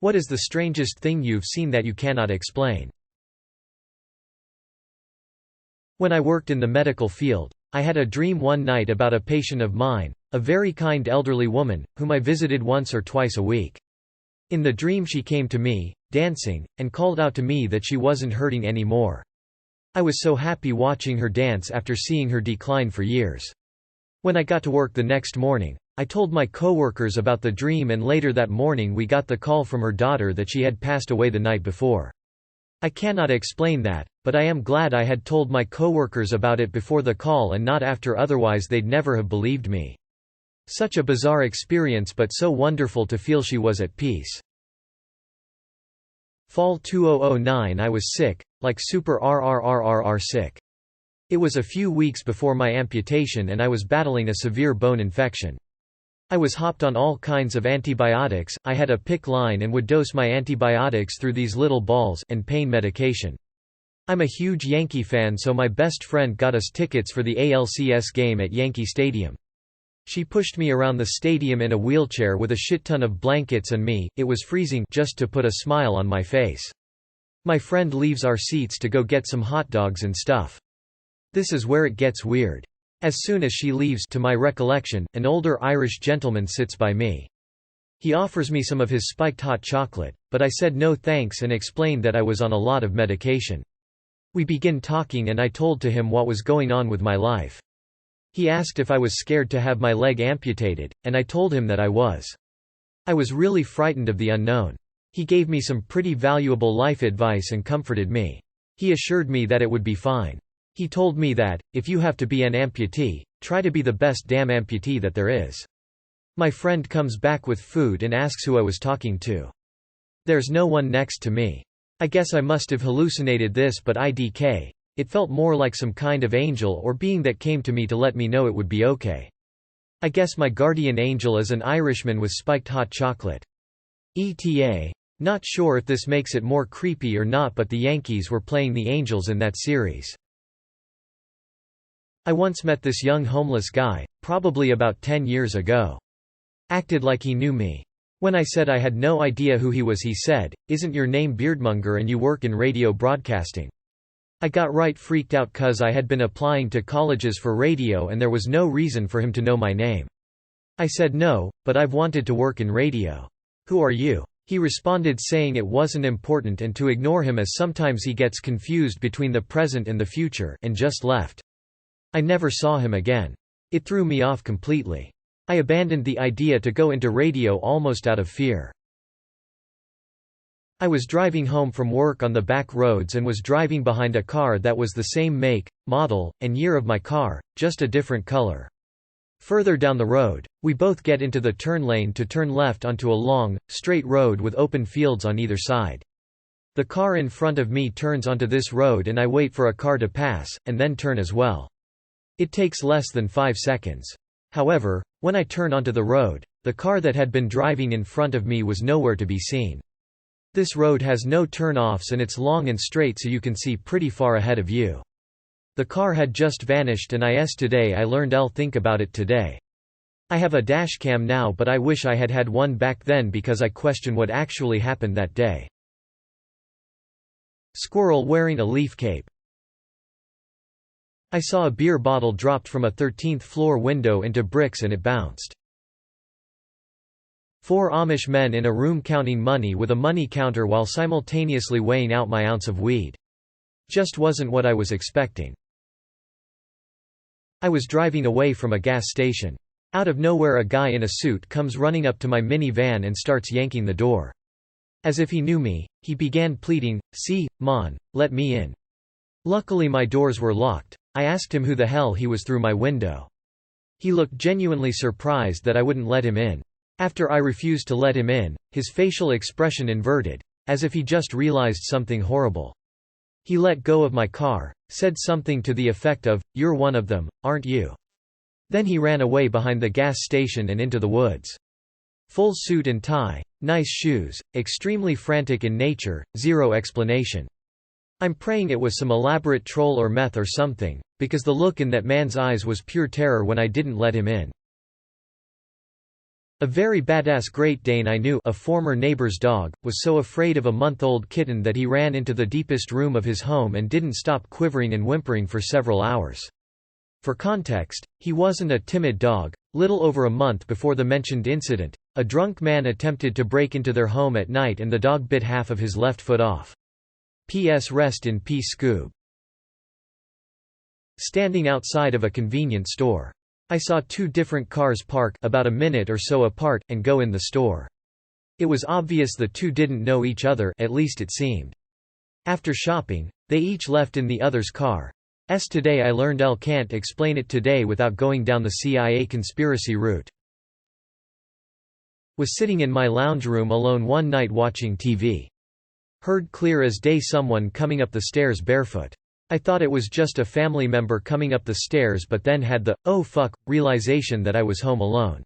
What is the strangest thing you've seen that you cannot explain? When I worked in the medical field, I had a dream one night about a patient of mine, a very kind elderly woman, whom I visited once or twice a week. In the dream she came to me, dancing, and called out to me that she wasn't hurting anymore. I was so happy watching her dance after seeing her decline for years. When I got to work the next morning, I told my coworkers about the dream, and later that morning we got the call from her daughter that she had passed away the night before. I cannot explain that, but I am glad I had told my coworkers about it before the call and not after, otherwise they'd never have believed me. Such a bizarre experience, but so wonderful to feel she was at peace. Fall 2009. I was sick, like super sick. It was a few weeks before my amputation and I was battling a severe bone infection. I was hopped on all kinds of antibiotics. I had a PICC line and would dose my antibiotics through these little balls and pain medication. I'm a huge Yankee fan, so my best friend got us tickets for the ALCS game at Yankee Stadium. She pushed me around the stadium in a wheelchair with a shit ton of blankets and me. It was freezing, just to put a smile on my face. My friend leaves our seats to go get some hot dogs and stuff. This is where it gets weird. As soon as she leaves, to my recollection, an older Irish gentleman sits by me. He offers me some of his spiked hot chocolate, but I said no thanks and explained that I was on a lot of medication. We begin talking and I told to him what was going on with my life. He asked if I was scared to have my leg amputated, and I told him that I was. I was really frightened of the unknown. He gave me some pretty valuable life advice and comforted me. He assured me that it would be fine. He told me that, if you have to be an amputee, try to be the best damn amputee that there is. My friend comes back with food and asks who I was talking to. There's no one next to me. I guess I must have hallucinated this, but IDK. It felt more like some kind of angel or being that came to me to let me know it would be okay. I guess my guardian angel is an Irishman with spiked hot chocolate. ETA. Not sure if this makes it more creepy or not, but the Yankees were playing the Angels in that series. I once met this young homeless guy, probably about 10 years ago. Acted like he knew me. When I said I had no idea who he was, he said, "Isn't your name Beardmonger and you work in radio broadcasting?" I got right freaked out cause I had been applying to colleges for radio and there was no reason for him to know my name. I said no, but I've wanted to work in radio. Who are you? He responded saying it wasn't important and to ignore him as sometimes he gets confused between the present and the future, and just left. I never saw him again. It threw me off completely. I abandoned the idea to go into radio almost out of fear. I was driving home from work on the back roads and was driving behind a car that was the same make, model, and year of my car, just a different color. Further down the road, we both get into the turn lane to turn left onto a long, straight road with open fields on either side. The car in front of me turns onto this road and I wait for a car to pass, and then turn as well. It takes less than 5 seconds. However, when I turn onto the road, the car that had been driving in front of me was nowhere to be seen. This road has no turn-offs and it's long and straight so you can see pretty far ahead of you. The car had just vanished and today I learned I'll think about it today. I have a dashcam now, but I wish I had had one back then because I question what actually happened that day. Squirrel wearing a leaf cape. I saw a beer bottle dropped from a 13th floor window into bricks and it bounced. 4 Amish men in a room counting money with a money counter while simultaneously weighing out my ounce of weed. Just wasn't what I was expecting. I was driving away from a gas station. Out of nowhere a guy in a suit comes running up to my minivan and starts yanking the door. As if he knew me, he began pleading, "See, mon, let me in." Luckily my doors were locked. I asked him who the hell he was through my window. He looked genuinely surprised that I wouldn't let him in. After I refused to let him in, his facial expression inverted, as if he just realized something horrible. He let go of my car, said something to the effect of, "You're one of them, aren't you?" Then he ran away behind the gas station and into the woods. Full suit and tie, nice shoes, extremely frantic in nature, zero explanation. I'm praying it was some elaborate troll or meth or something, because the look in that man's eyes was pure terror when I didn't let him in. A very badass Great Dane I knew, a former neighbor's dog, was so afraid of a month-old kitten that he ran into the deepest room of his home and didn't stop quivering and whimpering for several hours. For context, he wasn't a timid dog. Little over a month before the mentioned incident, a drunk man attempted to break into their home at night and the dog bit half of his left foot off. P.S. Rest in peace, Scoob. Standing outside of a convenience store. I saw two different cars park about a minute or so apart, and go in the store. It was obvious the two didn't know each other, at least it seemed. After shopping, they each left in the other's car. Today I learned L can't explain it today without going down the CIA conspiracy route. Was sitting in my lounge room alone one night watching TV. Heard clear as day someone coming up the stairs barefoot. I thought it was just a family member coming up the stairs, but then had the, oh fuck, realization that I was home alone.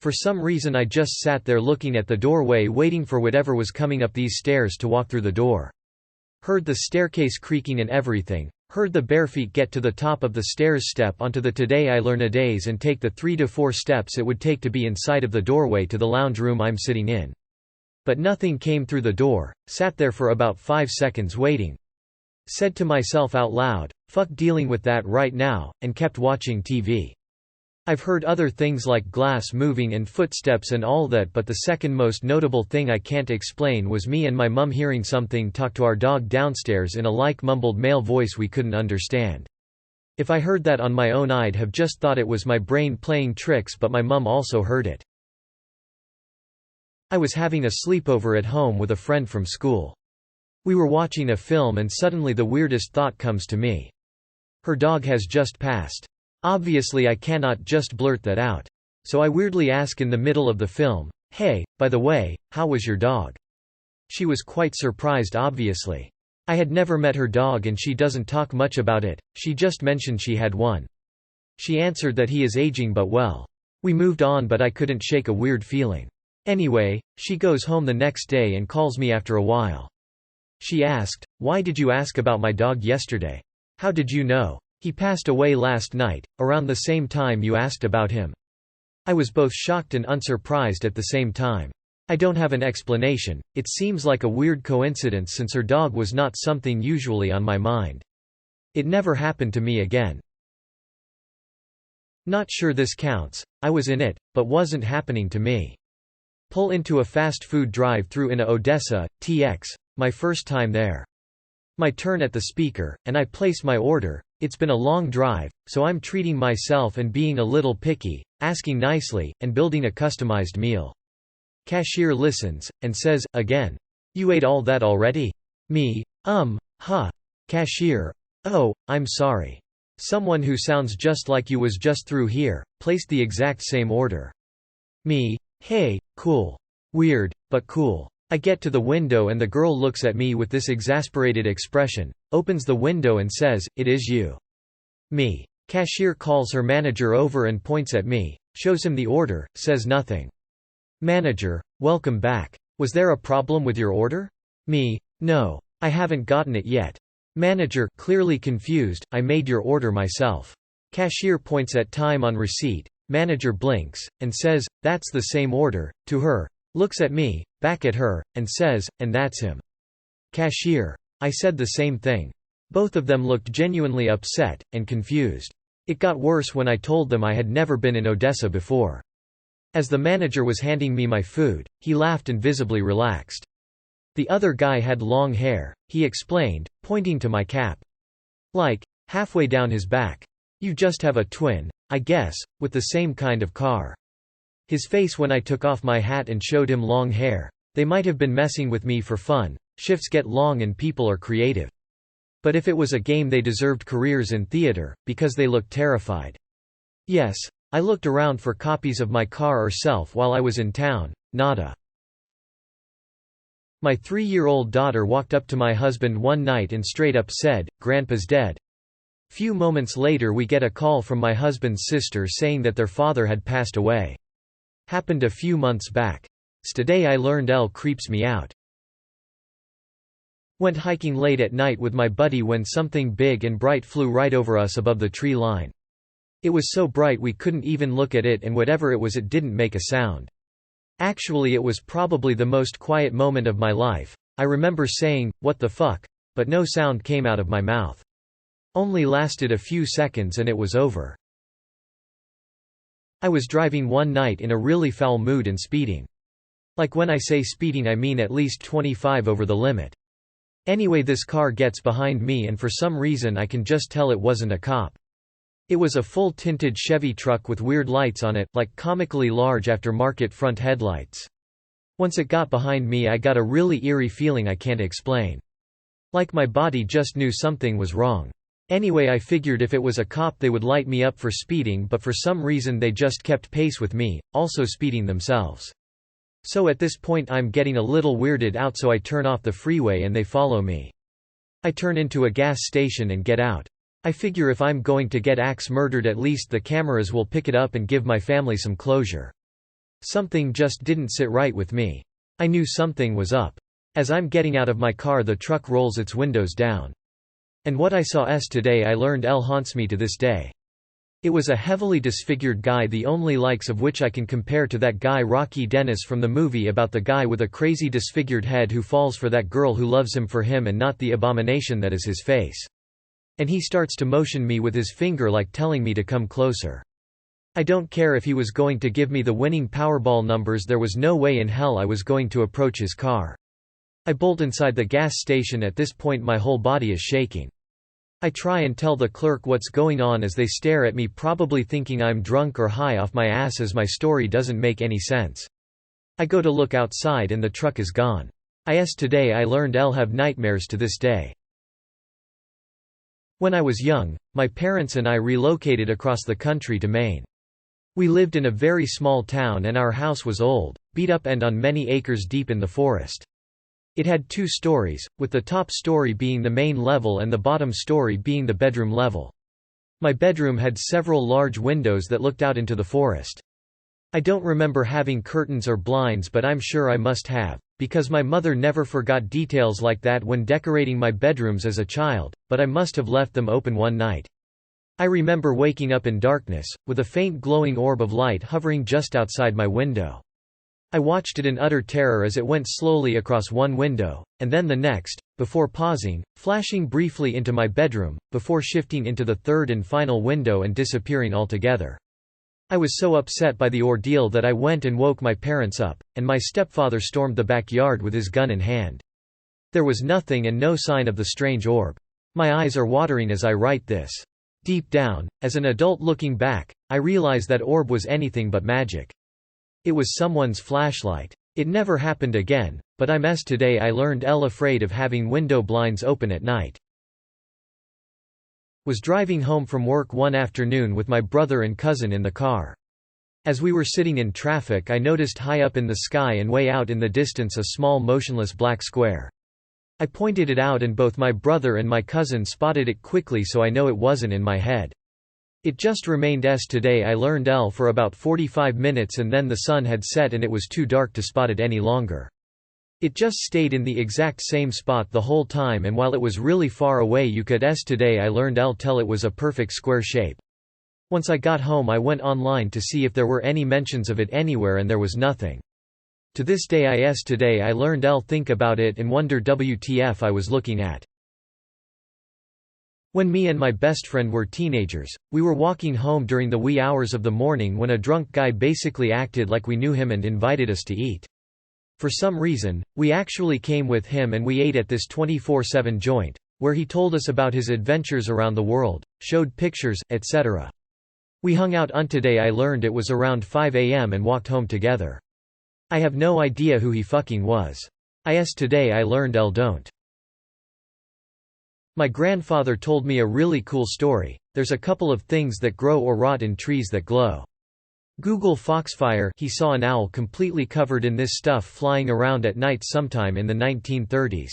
For some reason I just sat there looking at the doorway waiting for whatever was coming up these stairs to walk through the door. Heard the staircase creaking and everything, heard the bare feet get to the top of the stairs, step onto the Today I Learn a days and take the 3 to 4 steps it would take to be inside of the doorway to the lounge room I'm sitting in. But nothing came through the door, sat there for about 5 seconds waiting. Said to myself out loud, fuck dealing with that right now, and kept watching TV. I've heard other things like glass moving and footsteps and all that, but the second most notable thing I can't explain was me and my mum hearing something talk to our dog downstairs in a mumbled male voice we couldn't understand. If I heard that on my own I'd have just thought it was my brain playing tricks, but my mum also heard it. I was having a sleepover at home with a friend from school. We were watching a film and suddenly the weirdest thought comes to me. Her dog has just passed. Obviously I cannot just blurt that out. So I weirdly ask in the middle of the film, hey, by the way, how was your dog? She was quite surprised obviously. I had never met her dog and she doesn't talk much about it, she just mentioned she had one. She answered that he is aging but well. We moved on, but I couldn't shake a weird feeling. Anyway, she goes home the next day and calls me after a while. She asked, why did you ask about my dog yesterday? How did you know? He passed away last night, around the same time you asked about him. I was both shocked and unsurprised at the same time. I don't have an explanation, it seems like a weird coincidence since her dog was not something usually on my mind. It never happened to me again. Not sure this counts, I was in it, but wasn't happening to me. Pull into a fast food drive-thru in Odessa, TX. My first time there. My turn at the speaker, and I place my order. It's been a long drive, so I'm treating myself and being a little picky, asking nicely, and building a customized meal. Cashier listens, and says, again, you ate all that already? Me, huh. Cashier, oh, I'm sorry. Someone who sounds just like you was just through here, placed the exact same order. Me, hey, cool. Weird, but cool. I get to the window and the girl looks at me with this exasperated expression, opens the window and says, it is you. Me. Cashier calls her manager over and points at me, shows him the order, says nothing. Manager, welcome back. Was there a problem with your order? Me, no. I haven't gotten it yet. Manager, clearly confused, I made your order myself. Cashier points at time on receipt, manager blinks, and says, that's the same order, to her. Looks at me, back at her, and says, and that's him. Cashier. I said the same thing. Both of them looked genuinely upset, and confused. It got worse when I told them I had never been in Odessa before. As the manager was handing me my food, he laughed and visibly relaxed. The other guy had long hair, he explained, pointing to my cap. Like, halfway down his back. You just have a twin, I guess, with the same kind of car. His face when I took off my hat and showed him long hair. They might have been messing with me for fun, shifts get long and people are creative. But if it was a game they deserved careers in theater, because they looked terrified. Yes, I looked around for copies of my car or self while I was in town, nada. My 3-year-old daughter walked up to my husband one night and straight up said, "Grandpa's dead." Few moments later we get a call from my husband's sister saying that their father had passed away. Happened a few months back. Today I learned L creeps me out. Went hiking late at night with my buddy when something big and bright flew right over us above the tree line. It was so bright we couldn't even look at it, and whatever it was, it didn't make a sound. Actually, it was probably the most quiet moment of my life. I remember saying, "What the fuck?" but no sound came out of my mouth. Only lasted a few seconds and it was over. I was driving one night in a really foul mood and speeding. Like when I say speeding, I mean at least 25 over the limit. Anyway, this car gets behind me and for some reason I can just tell it wasn't a cop. It was a full tinted Chevy truck with weird lights on it, like comically large aftermarket front headlights. Once it got behind me, I got a really eerie feeling I can't explain. Like my body just knew something was wrong. Anyway, I figured if it was a cop they would light me up for speeding, but for some reason they just kept pace with me, also speeding themselves. So at this point I'm getting a little weirded out, so I turn off the freeway and they follow me. I turn into a gas station and get out. I figure if I'm going to get axe murdered, at least the cameras will pick it up and give my family some closure. Something just didn't sit right with me. I knew something was up. As I'm getting out of my car, the truck rolls its windows down. And what I saw today, I learned haunts me to this day. It was a heavily disfigured guy, the only likes of which I can compare to that guy Rocky Dennis from the movie about the guy with a crazy disfigured head who falls for that girl who loves him for him and not the abomination that is his face. And he starts to motion me with his finger, like telling me to come closer. I don't care if he was going to give me the winning Powerball numbers, there was no way in hell I was going to approach his car. I bolt inside the gas station. At this point my whole body is shaking. I try and tell the clerk what's going on as they stare at me, probably thinking I'm drunk or high off my ass, as my story doesn't make any sense. I go to look outside and the truck is gone. Today I learned I'll have nightmares to this day. When I was young, my parents and I relocated across the country to Maine. We lived in a very small town and our house was old, beat up and on many acres deep in the forest. It had 2 stories, with the top story being the main level and the bottom story being the bedroom level. My bedroom had several large windows that looked out into the forest. I don't remember having curtains or blinds, but I'm sure I must have, because my mother never forgot details like that when decorating my bedrooms as a child, but I must have left them open one night. I remember waking up in darkness, with a faint glowing orb of light hovering just outside my window. I watched it in utter terror as it went slowly across one window, and then the next, before pausing, flashing briefly into my bedroom, before shifting into the third and final window and disappearing altogether. I was so upset by the ordeal that I went and woke my parents up, and my stepfather stormed the backyard with his gun in hand. There was nothing and no sign of the strange orb. My eyes are watering as I write this. Deep down, as an adult looking back, I realize that orb was anything but magic. It was someone's flashlight. It never happened again, but today I learned afraid of having window blinds open at night. Was driving home from work one afternoon with my brother and cousin in the car. As we were sitting in traffic, I noticed high up in the sky and way out in the distance a small motionless black square. I pointed it out and both my brother and my cousin spotted it quickly, so I know it wasn't in my head. It just remained today I learned for about 45 minutes, and then the sun had set and it was too dark to spot it any longer. It just stayed in the exact same spot the whole time, and while it was really far away you could today I learned tell it was a perfect square shape. Once I got home I went online to see if there were any mentions of it anywhere, and there was nothing. To this day today I learned think about it and wonder WTF I was looking at. When me and my best friend were teenagers, we were walking home during the wee hours of the morning when a drunk guy basically acted like we knew him and invited us to eat. For some reason, we actually came with him and we ate at this 24/7 joint, where he told us about his adventures around the world, showed pictures, etc. We hung out today I learned it was around 5 a.m. and walked home together. I have no idea who he fucking was. Today I learned don't. My grandfather told me a really cool story. There's a couple of things that grow or rot in trees that glow. Google foxfire. He saw an owl completely covered in this stuff flying around at night sometime in the 1930s.